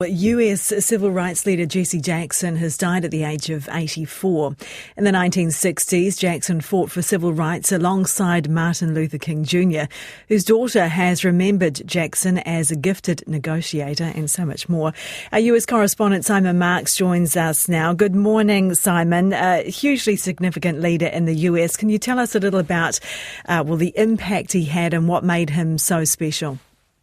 US civil rights leader Jesse Jackson has died at the age of 84. In the 1960s, Jackson fought for civil rights alongside Martin Luther King Jr., whose daughter has remembered Jackson as a gifted negotiator, and so much more. Our US correspondent Simon Marks joins us now. Good morning, Simon. A hugely significant leader in the US. Can you tell us a little about the impact he had and what made him so special?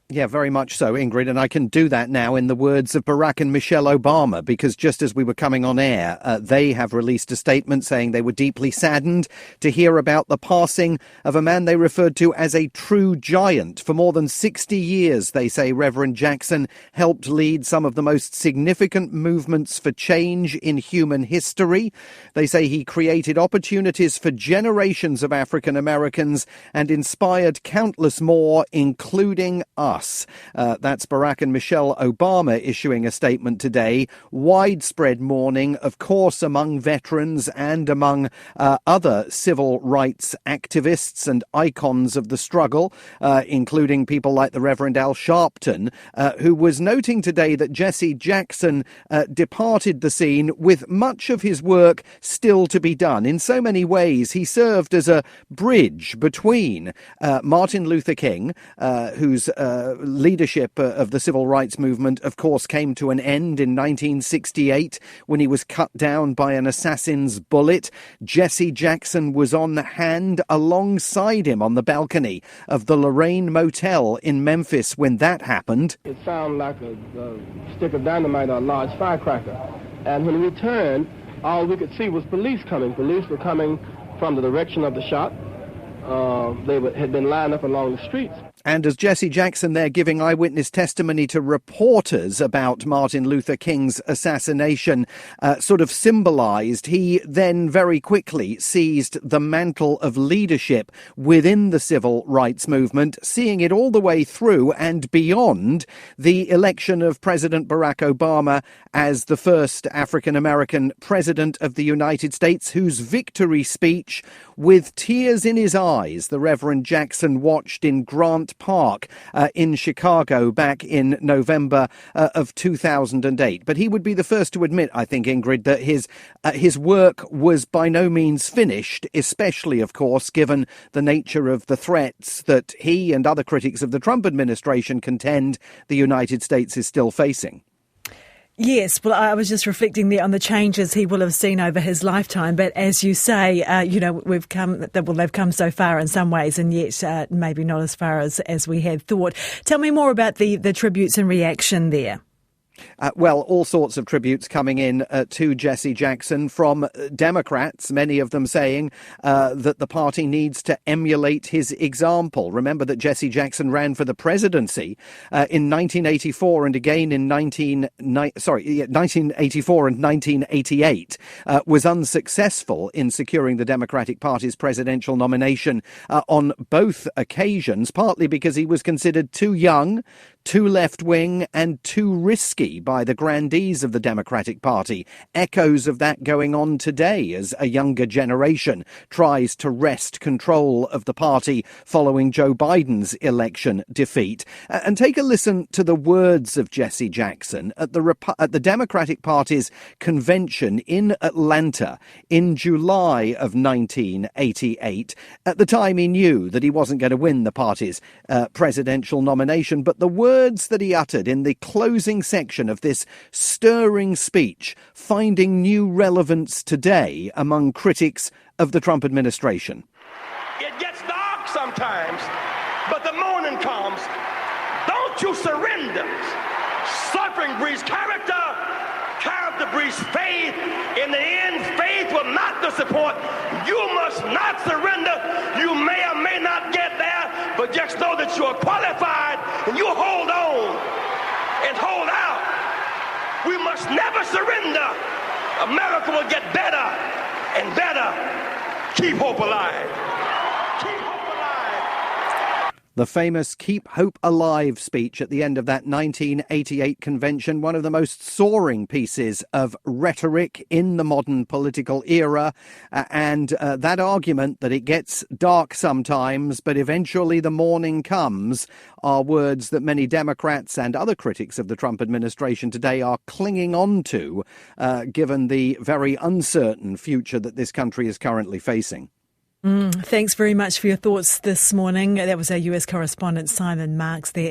Yeah, very much so, Ingrid, and I can do that now in the words of Barack and Michelle Obama, because just as we were coming on air, they have released a statement saying they were deeply saddened to hear about the passing of a man they referred to as a true giant. For more than 60 years, they say Reverend Jackson helped lead some of the most significant movements for change in human history. They say he created opportunities for generations of African Americans and inspired countless more, including us. That's Barack and Michelle Obama issuing a statement today. Widespread mourning, of course, among veterans and among other civil rights activists and icons of the struggle, including people like the Reverend Al Sharpton, who was noting today that Jesse Jackson departed the scene with much of his work still to be done. In so many ways, he served as a bridge between Martin Luther King, whose leadership of the civil rights movement, of course, came to an end in 1968 when he was cut down by an assassin's bullet. Jesse Jackson was on hand alongside him on the balcony of the Lorraine Motel in Memphis when that happened. It sounded like a stick of dynamite or a large firecracker. And when we turned, all we could see was police coming. Police were coming from the direction of the shot. They had been lined up along the streets. And as Jesse Jackson there giving eyewitness testimony to reporters about Martin Luther King's assassination sort of symbolised, he then very quickly seized the mantle of leadership within the civil rights movement, seeing it all the way through and beyond the election of President Barack Obama as the first African-American president of the United States, whose victory speech, with tears in his eyes, the Reverend Jackson watched in Grant Park in Chicago back in November of 2008. But he would be the first to admit, I think, Ingrid, that his work was by no means finished, especially, of course, given the nature of the threats that he and other critics of the Trump administration contend the United States is still facing. Yes, well, I was just reflecting there on the changes he will have seen over his lifetime. But as you say, they've come so far in some ways, and yet maybe not as far as we had thought. Tell me more about the tributes and reaction there. All sorts of tributes coming in to Jesse Jackson from Democrats, many of them saying that the party needs to emulate his example. Remember that Jesse Jackson ran for the presidency in 1984 and again in 1984 and 1988, was unsuccessful in securing the Democratic Party's presidential nomination on both occasions, partly because he was considered too young, too left-wing and too risky by the grandees of the Democratic Party. Echoes of that going on today as a younger generation tries to wrest control of the party following Joe Biden's election defeat. And take a listen to the words of Jesse Jackson at the Democratic Party's convention in Atlanta in July of 1988. At the time, he knew that he wasn't going to win the party's presidential nomination, but the words that he uttered in the closing section of this stirring speech finding new relevance today among critics of the Trump administration. It gets dark sometimes, but the morning comes. Don't you surrender. Suffering breeds character. Character breeds faith. In the end, faith will not disappoint. You must not surrender. You may or may not get there, but just know that you are qualified and you hold on and hold out. We must never surrender. America will get better and better. Keep hope alive. Keep hope alive. The famous Keep Hope Alive speech at the end of that 1988 convention, one of the most soaring pieces of rhetoric in the modern political era. And that argument that it gets dark sometimes, but eventually the morning comes, are words that many Democrats and other critics of the Trump administration today are clinging on to, given the very uncertain future that this country is currently facing. Thanks very much for your thoughts this morning. That was our US correspondent Simon Marks there.